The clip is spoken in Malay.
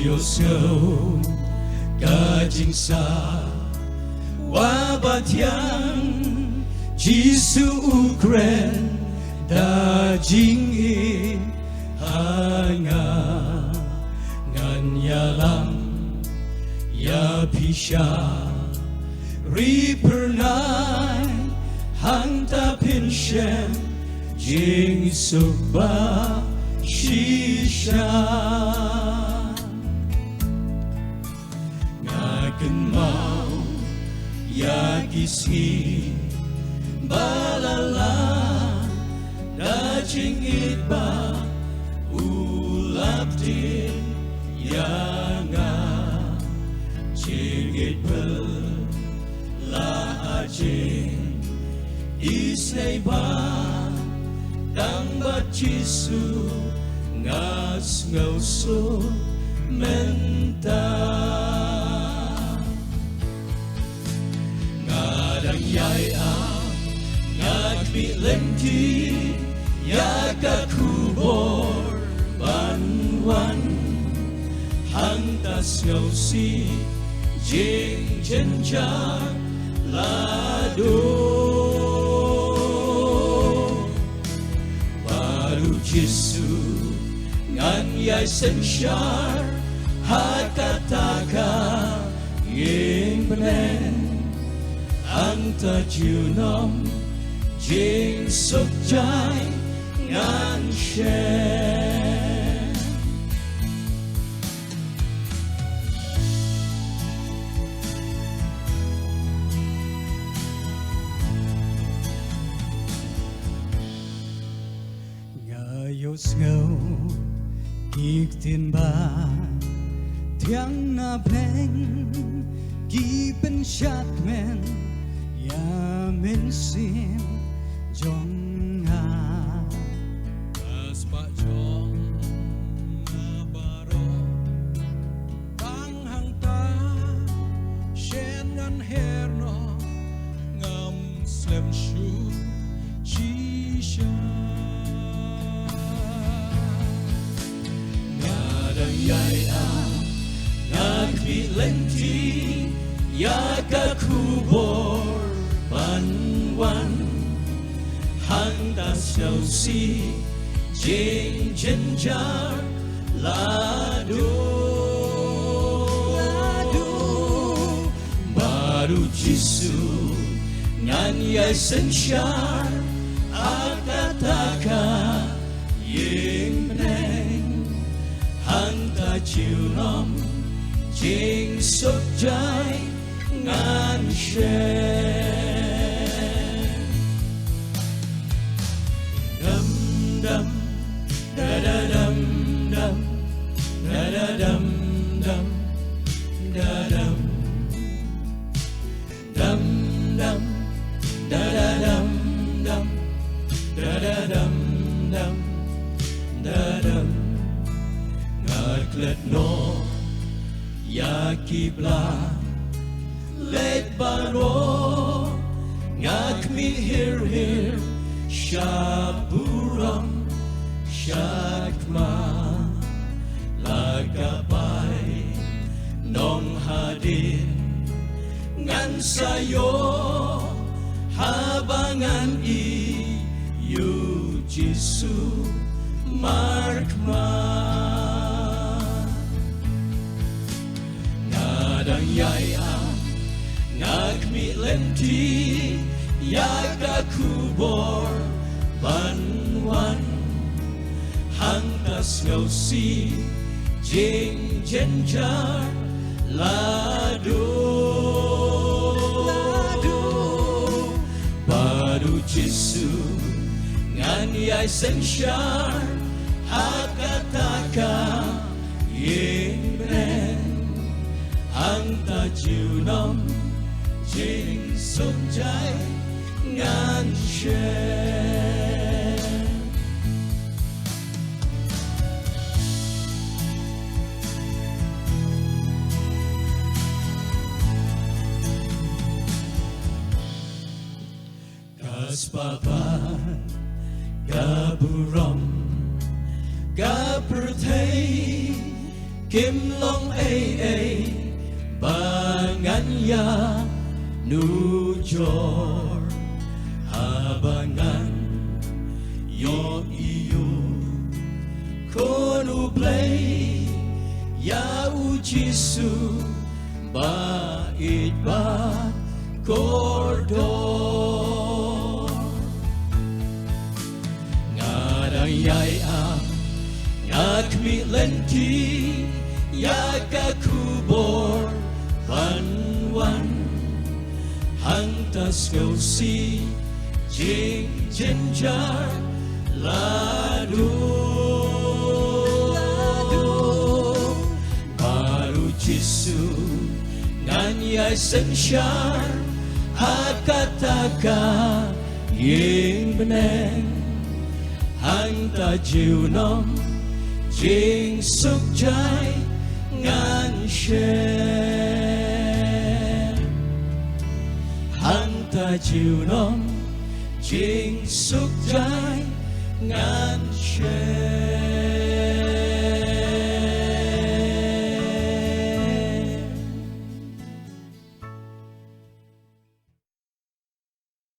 Ngayosgaw kajing sa wabatyang Jisu ukren dajing hanga nganyalam ya pisha ripernai hanta pinshem jing suba shisha ngaken mau ya gisi balala dajing itba ulap din yanga jingit bel la ajing isnay ba dang bat Jisu ngas ngauso menta ngadang yaya nagbilenti yaga kubor banwan hantas ngausi jing jenjang lado baru Jisu ngan yai sensyar hakataka ing benen anta junom jing sukjai ngan shen ngayos ngau kiktin ba tiang na pleng gipen shat men ya men sim jong ha Pak Jong baro bang hang ta shen ngan herno ngam slem shu chi sha ngadang yaya nagbilenti yaga kubor banwan handas ngausi jing jenjar lado baru Jisu ngan yai sensyar akataka ying neng hanta jiunom jing sukjai ngan shen dam dam da da dam dam da da dam dam da dam dam dam da da dam dam da da dam dam da dam ngaklet no yakibla let baro ngakmi hir shaburam Syakma lagabay nong hadir ngan sayo habangan yu Jisu markma ngadang yaya ngagmi lenti yaga kubor banwan hantas ngausi jing jenjar lado baru Jisu ngan yai sensyar hakataka ying benen hanta junom jing sukjai ngan shen kaspapan gaburom gapertei Kim long bangan ya nujor habangan yo iyo kono play ya ujisu bait ba kordor ngarayay ngakmi lenti ya kakubor panwan hantas kau si jing jenjar ladu baru jisu nganyai sensyar hakataka yang benar hanta jiunom jing sukjai ngan share hanta jiunom jing sukjai ngan share